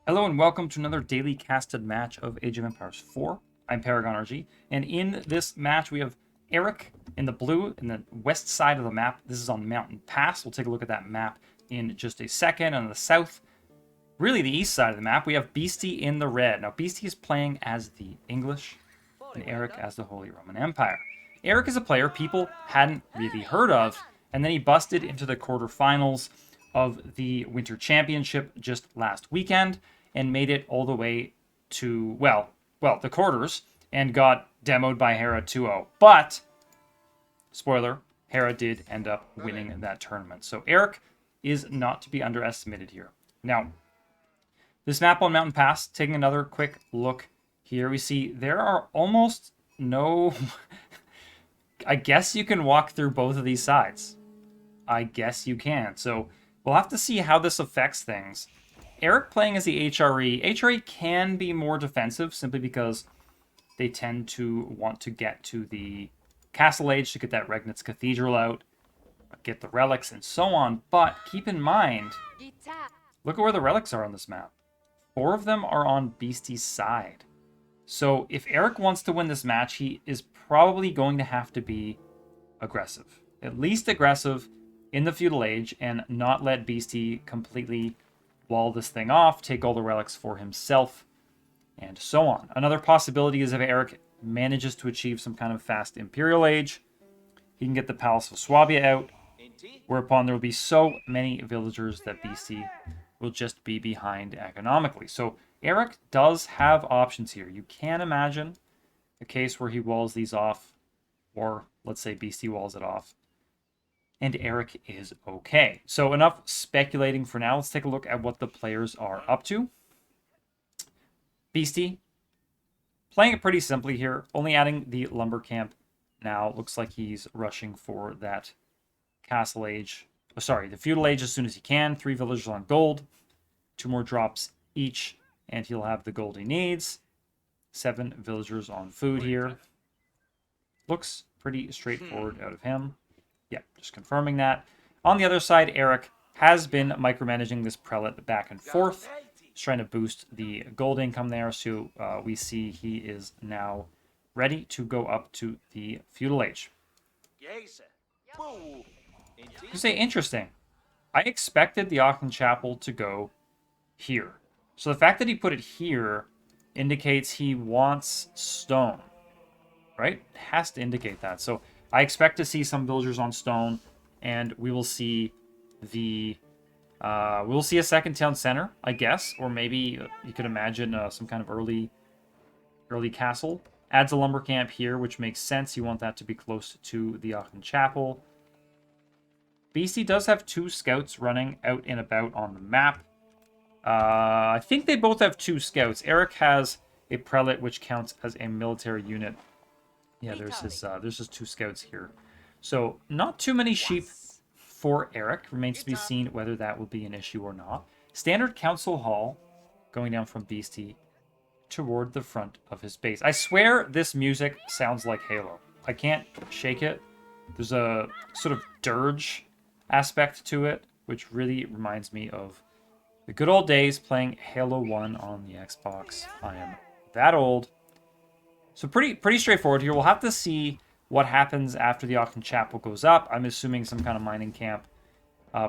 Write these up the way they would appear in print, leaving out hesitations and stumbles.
Hello and welcome to another daily casted match of Age of Empires 4. I'm Paragon RG, and in this match we have Erik in the blue, in the west side of the map. This is on Mountain Pass. We'll take a look at that map in just a second. On the south, really the east side of the map, we have Beasty in the red. Now Beasty is playing as the English, and Erik as the Holy Roman Empire. Erik is a player people hadn't really heard of, and then he busted into the quarterfinals of the Winter Championship just last weekend and made it all the way to, the quarters, and got demoed by Hera 2-0. But, spoiler, Hera did end up winning that tournament. So Erik is not to be underestimated here. Now, this map on Mountain Pass, taking another quick look here, we see there are almost no... I guess you can walk through both of these sides. I guess you can. So we'll have to see how this affects things. Erik playing as the HRE. HRE can be more defensive simply because they tend to want to get to the Castle Age to get that Regnitz Cathedral out, get the relics, and so on. But keep in mind, look at where the relics are on this map. 4 of them are on Beasty's side. So if Erik wants to win this match, he is probably going to have to be aggressive. At least aggressive in the Feudal Age and not let Beasty completely wall this thing off, take all the relics for himself, and so on. Another possibility is if Erik manages to achieve some kind of fast Imperial Age, he can get the Palace of Swabia out, whereupon there will be so many villagers that Beasty will just be behind economically. So Erik does have options here. You can imagine a case where he walls these off, or let's say Beasty walls it off, and Erik is okay. So enough speculating for now. Let's take a look at what the players are up to. Beasty, playing it pretty simply here, only adding the lumber camp now. Looks like he's rushing for that Castle Age. Oh, sorry, the Feudal Age as soon as he can. 3 villagers on gold, 2 more drops each, and he'll have the gold he needs. 7 villagers on food here. Looks pretty straightforward out of him. Yeah, just confirming that. On the other side, Erik has been micromanaging this prelate back and forth. He's trying to boost the gold income there, so we see he is now ready to go up to the Feudal Age. You say, interesting. I expected the Aachen Chapel to go here. So the fact that he put it here indicates he wants stone, right? It has to indicate that. So I expect to see some villagers on stone, and we will see the we'll see a second town center, I guess, or maybe you could imagine some kind of early castle. Adds a lumber camp here, which makes sense. You want that to be close to the Aachen Chapel. Beasty does have 2 scouts running out and about on the map. I think they both have 2 scouts. Erik has a prelate, which counts as a military unit. Yeah, there's his 2 scouts here. So not too many sheep for Erik. Remains to be seen whether that will be an issue or not. Standard council hall going down from Beasty toward the front of his base. I swear this music sounds like Halo. I can't shake it. There's a sort of dirge aspect to it, which really reminds me of the good old days playing Halo 1 on the Xbox. I am that old. So pretty straightforward here. We'll have to see what happens after the Aachen Chapel goes up. I'm assuming some kind of mining camp.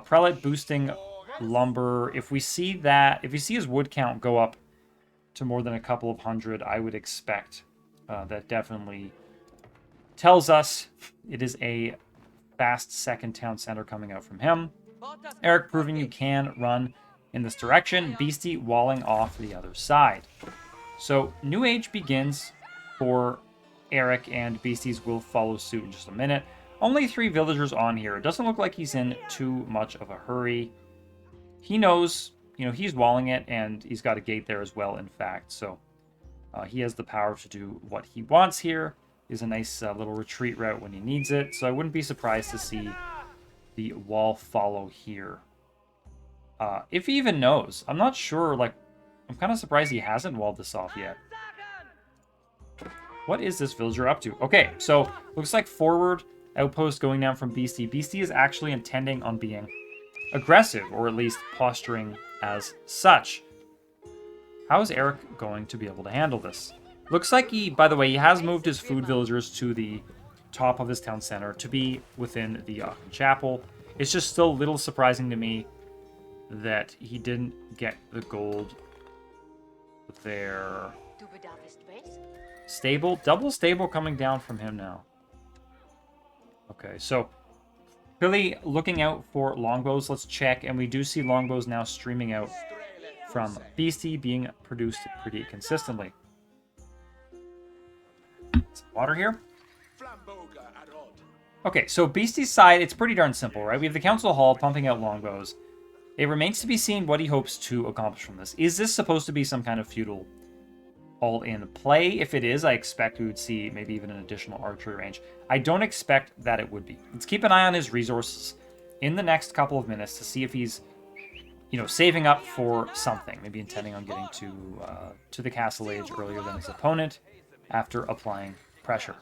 Prelate boosting lumber. If we see his wood count go up to more than a couple of hundred, I would expect that definitely tells us it is a fast second town center coming out from him. Erik proving you can run in this direction. Beasty walling off the other side. So New Age begins for Erik, and Beasties will follow suit in just a minute. Only 3 villagers on here. It doesn't look like he's in too much of a hurry. He knows, he's walling it, and he's got a gate there as well, in fact. So he has the power to do what he wants here. Is a nice little retreat route when he needs it. So I wouldn't be surprised to see the wall follow here. If he even knows. I'm not sure, I'm kind of surprised he hasn't walled this off yet. What is this villager up to? Okay, so looks like forward outpost going down from Beasty. Beasty is actually intending on being aggressive, or at least posturing as such. How is Erik going to be able to handle this? Looks like he, by the way, he has moved his food villagers to the top of his town center to be within the Aachen Chapel. It's just still a little surprising to me that he didn't get the gold there. Stable, double stable coming down from him now. Okay, so really looking out for longbows. Let's check, and we do see longbows now streaming out from Beasty being produced pretty consistently. Some water here. Okay, so Beasty's side, it's pretty darn simple, right? We have the Council Hall pumping out longbows. It remains to be seen what he hopes to accomplish from this. Is this supposed to be some kind of feudal all-in play? If it is, I expect we would see maybe even an additional archery range. I don't expect that it would be. Let's keep an eye on his resources in the next couple of minutes to see if he's, you know, saving up for something. Maybe intending on getting to the Castle Age earlier than his opponent after applying pressure.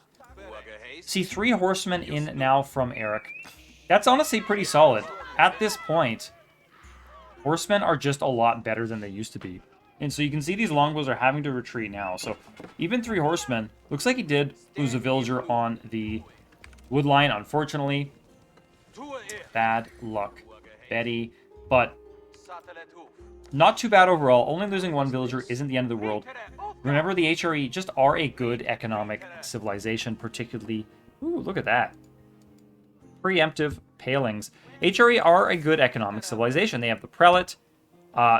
See 3 horsemen in now from Erik. That's honestly pretty solid. At this point, horsemen are just a lot better than they used to be. And so you can see these longbows are having to retreat now. So even 3 horsemen, looks like he did lose a villager on the wood line, unfortunately. Bad luck, Betty. But not too bad overall. Only losing 1 villager isn't the end of the world. Remember, the HRE just are a good economic civilization, particularly... Ooh, look at that. Preemptive palings. HRE are a good economic civilization. They have the prelate,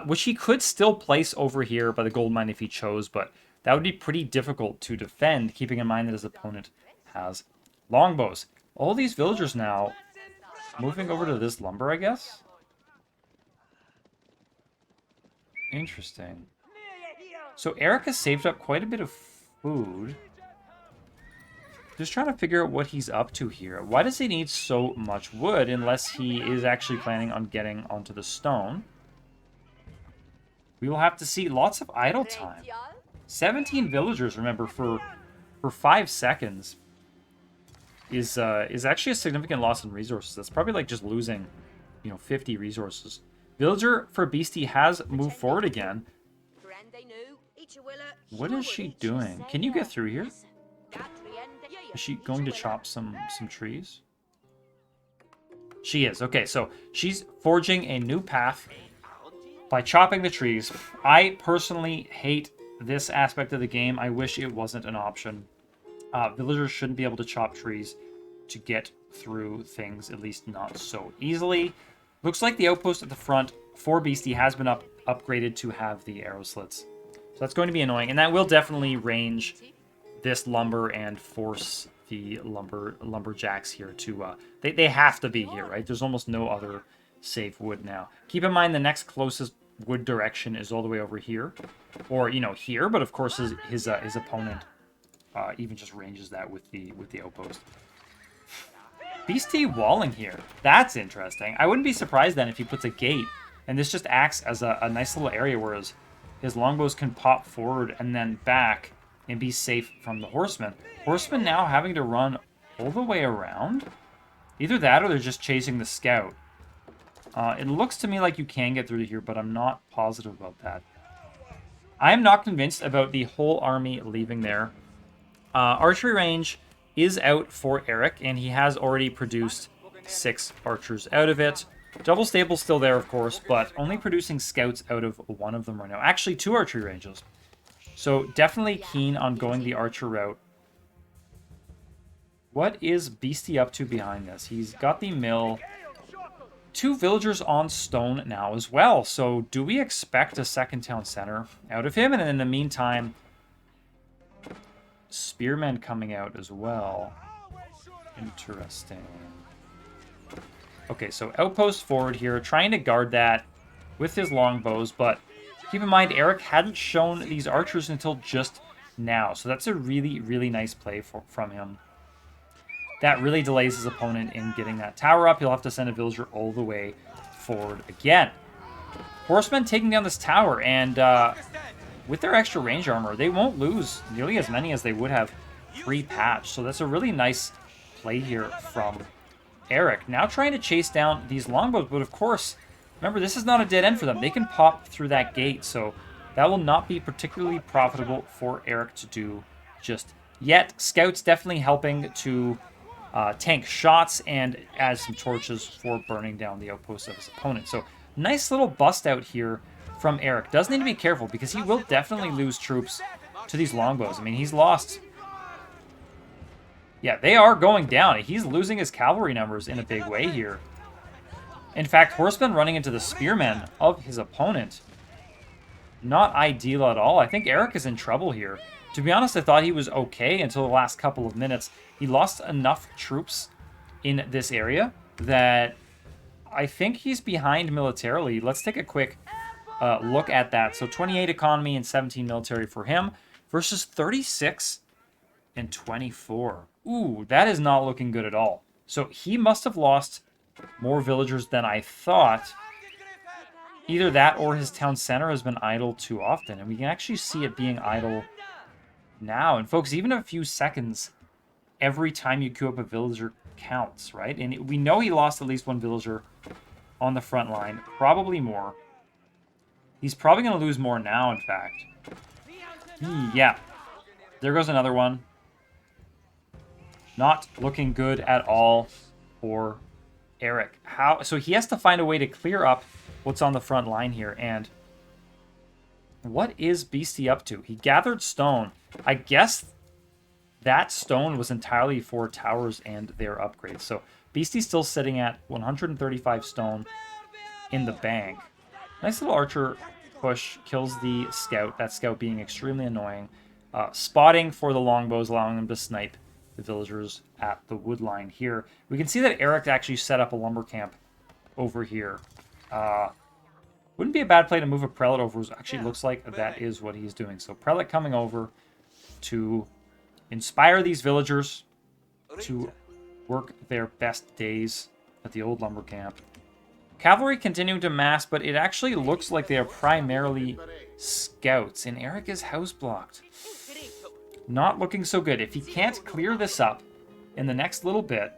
which he could still place over here by the gold mine if he chose, but that would be pretty difficult to defend, keeping in mind that his opponent has longbows. All these villagers now moving over to this lumber, I guess? Interesting. So Erik has saved up quite a bit of food. Just trying to figure out what he's up to here. Why does he need so much wood unless he is actually planning on getting onto the stone? We will have to see. Lots of idle time. 17 villagers, remember, for 5 seconds is actually a significant loss in resources. That's probably like just losing, you know, 50 resources. Villager for Beasty has moved forward again. What is she doing? Can you get through here? Is she going to chop some trees? She is. Okay, so she's forging a new path by chopping the trees. I personally hate this aspect of the game. I wish it wasn't an option. Villagers shouldn't be able to chop trees to get through things, at least not so easily. Looks like the outpost at the front for Beasty has been upgraded to have the arrow slits. So that's going to be annoying, and that will definitely range this lumber and force the lumberjacks here to... They have to be here, right? There's almost no other safe wood now. Keep in mind the next closest wood direction is all the way over here. Or, you know, here, but of course his opponent even just ranges that with the outpost. Beasty walling here. That's interesting. I wouldn't be surprised then if he puts a gate, and this just acts as a nice little area where his longbows can pop forward and then back and be safe from the horsemen. Horsemen now having to run all the way around? Either that or they're just chasing the scout. It looks to me like you can get through to here, but I'm not positive about that. I am not convinced about the whole army leaving there. Archery range is out for Erik, and he has already produced 6 archers out of it. Double stable still there, of course, but only producing scouts out of 1 of them right now. Actually, 2 archery ranges. So definitely keen on going the archer route. What is Beasty up to behind this? He's got the mill. 2 villagers on stone now as well. So do we expect a second town center out of him? And in the meantime, spearmen coming out as well. Interesting. Okay, so outpost forward here, trying to guard that with his longbows, but keep in mind, Erik hadn't shown these archers until just now, so that's a really, really nice play from him. That really delays his opponent in getting that tower up. He'll have to send a villager all the way forward again. Horsemen taking down this tower, and with their extra range armor, they won't lose nearly as many as they would have pre-patch, so that's a really nice play here from Erik. Now trying to chase down these longbows, but of course, remember, this is not a dead end for them. They can pop through that gate, so That will not be particularly profitable for Erik to do just yet. Scouts definitely helping to tank shots and add some torches for burning down the outposts of his opponent. So nice little bust out here from Erik. Does need to be careful because he will definitely lose troops to these longbows. I mean, he's lost... Yeah, they are going down. He's losing his cavalry numbers in a big way here. In fact, horsemen running into the spearmen of his opponent. Not ideal at all. I think Erik is in trouble here. To be honest, I thought he was okay until the last couple of minutes. He lost enough troops in this area that I think he's behind militarily. Let's take a quick look at that. So 28 economy and 17 military for him versus 36 and 24. Ooh, that is not looking good at all. So he must have lost more villagers than I thought. Either that or his town center has been idle too often. And we can actually see it being idle now. And folks, even a few seconds every time you queue up a villager counts, right? And we know he lost at least one villager on the front line. Probably more. He's probably going to lose more now, in fact. Yeah. There goes another one. Not looking good at all for Erik. So he has to find a way to clear up what's on the front line here. And what is Beasty up to? He gathered stone. I guess that stone was entirely for towers and their upgrades. So Beasty's still sitting at 135 stone in the bank. Nice little archer push. Kills the scout. That scout being extremely annoying. Spotting for the longbows, allowing them to snipe the villagers at the wood line here. We can see that Erik actually set up a lumber camp over here. Wouldn't be a bad play to move a prelate over. Actually, looks like that is what he's doing. So prelate coming over to inspire these villagers to work their best days at the old lumber camp. Cavalry continuing to mass, but it actually looks like they are primarily scouts, and Erik is house blocked. Not looking so good. If he can't clear this up in the next little bit,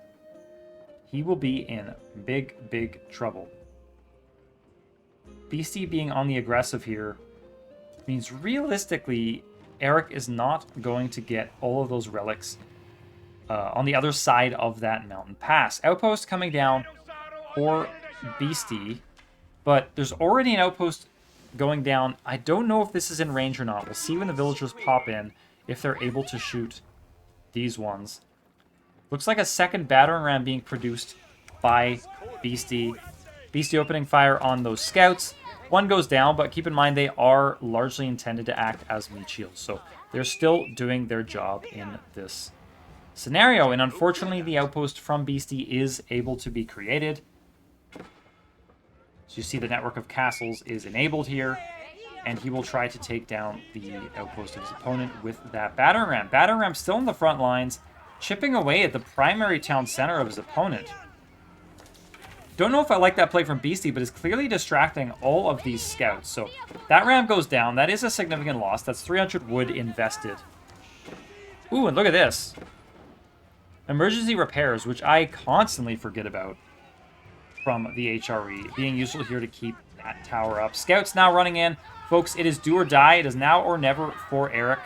he will be in big, big trouble. Beasty being on the aggressive here means realistically, Erik is not going to get all of those relics on the other side of that mountain pass. Outpost coming down for Beasty, but there's already an outpost going down. I don't know if this is in range or not. We'll see when the villagers pop in, if they're able to shoot these ones. Looks like a second battering ram being produced by Beasty. Beasty opening fire on those scouts. One goes down, but keep in mind they are largely intended to act as meat shields. So they're still doing their job in this scenario. And unfortunately, the outpost from Beasty is able to be created. So you see the network of castles is enabled here. And he will try to take down the outpost of his opponent with that battering ram. Battering ram still in the front lines, chipping away at the primary town center of his opponent. Don't know if I like that play from Beasty, but it's clearly distracting all of these scouts. So that ram goes down. That is a significant loss. That's 300 wood invested. Ooh, and look at this. Emergency repairs, which I constantly forget about from the HRE. Being useful here to keep that tower up. Scouts now running in. Folks, it is do or die. It is now or never for Erik.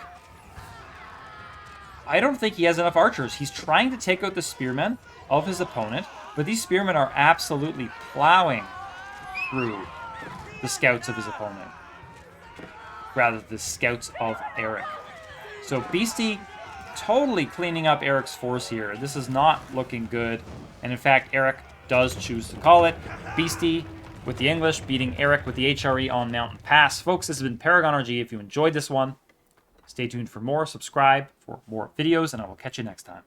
I don't think he has enough archers. He's trying to take out the spearmen of his opponent, but these spearmen are absolutely plowing through the scouts of his opponent. Rather, the scouts of Erik. So Beasty totally cleaning up Erik's force here. This is not looking good. And in fact, Erik does choose to call it. Beasty with the English beating Erik with the HRE on Mountain Pass. Folks, this has been Paragon RG. If you enjoyed this one, stay tuned for more. Subscribe for more videos, and I will catch you next time.